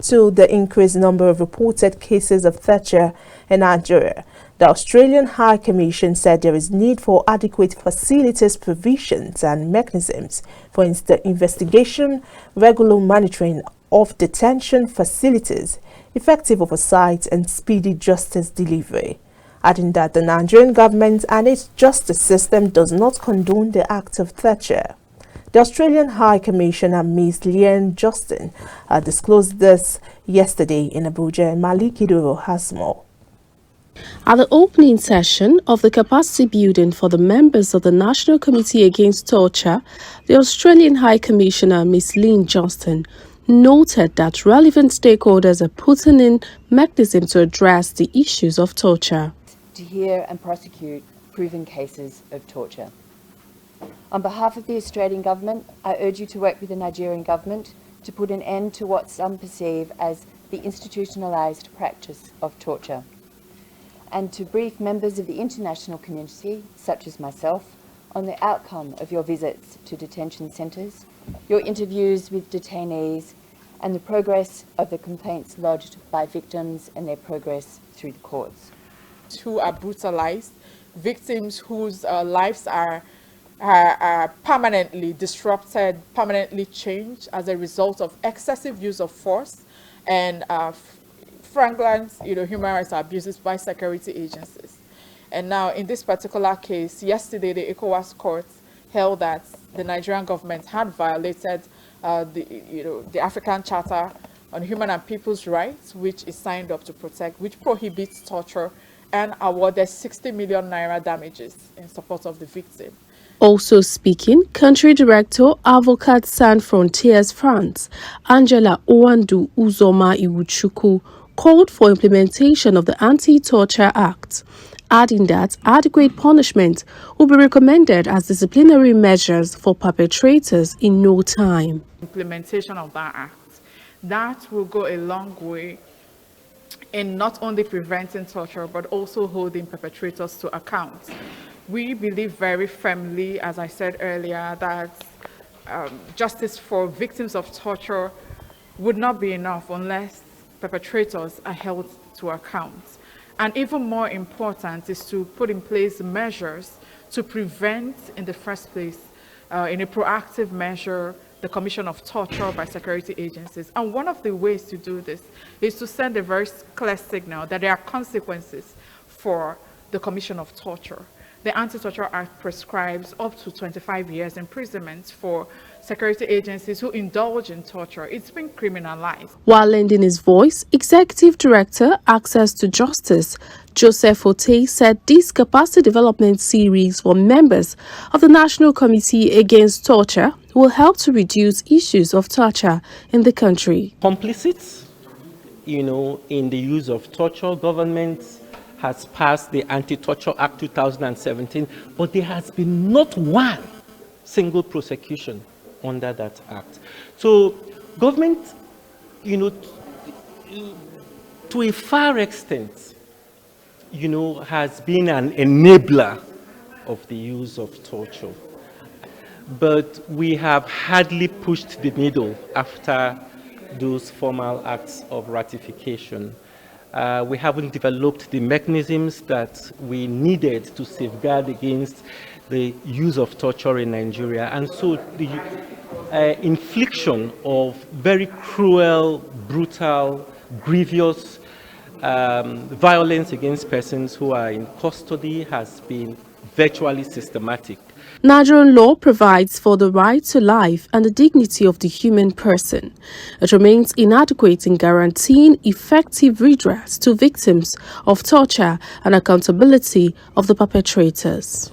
to the increased number of reported cases of torture in Nigeria. The Australian High Commission said there is need for adequate facilities, provisions and mechanisms for investigation, regular monitoring of detention facilities, effective oversight and speedy justice delivery, adding that the Nigerian government and its justice system does not condone the act of torture. The Australian High Commissioner, Ms. Leanne Justin, disclosed this yesterday in Abuja, and Malik Idoro has more. At the opening session of the capacity building for the members of the National Committee Against Torture, the Australian High Commissioner, Ms. Leanne Justin, noted that relevant stakeholders are putting in mechanisms to address the issues of torture. To hear and prosecute proven cases of torture. On behalf of the Australian Government, I urge you to work with the Nigerian Government to put an end to what some perceive as the institutionalised practice of torture, and to brief members of the international community, such as myself, on the outcome of your visits to detention centres, your interviews with detainees, and the progress of the complaints lodged by victims and their progress through the courts. Who are brutalized, victims whose lives are permanently disrupted, permanently changed as a result of excessive use of force and flagrant, human rights abuses by security agencies. And now, in this particular case, yesterday the ECOWAS court held that the Nigerian government had violated the African Charter on Human and People's Rights, which is signed up to protect, which prohibits torture, and awarded 60 million naira damages in support of the victim. Also speaking, Country Director, Advocate Sans Frontières France, Angela Owandu Uzoma Iwuchukwu, called for implementation of the Anti-Torture Act, adding that adequate punishment will be recommended as disciplinary measures for perpetrators in no time. Implementation of that act, that will go a long way in not only preventing torture, but also holding perpetrators to account. We believe very firmly, as I said earlier, that justice for victims of torture would not be enough unless perpetrators are held to account. And even more important is to put in place measures to prevent, in the first place, in a proactive measure, the commission of torture by security agencies. And one of the ways to do this is to send a very clear signal that there are consequences for the commission of torture. The Anti-Torture Act prescribes up to 25 years imprisonment for security agencies who indulge in torture. It's been criminalized. While lending his voice, Executive Director, Access to Justice, Joseph Ote, said this capacity development series for members of the National Committee Against Torture will help to reduce issues of torture in the country. Complicit, in the use of torture, government has passed the Anti-Torture Act 2017, but there has been not one single prosecution under that act. So government, to a far extent, has been an enabler of the use of torture. But we have hardly pushed the needle after those formal acts of ratification. We haven't developed the mechanisms that we needed to safeguard against the use of torture in Nigeria. And so the infliction of very cruel, brutal, grievous violence against persons who are in custody has been virtually systematic. Nigerian law provides for the right to life and the dignity of the human person. It remains inadequate in guaranteeing effective redress to victims of torture and accountability of the perpetrators.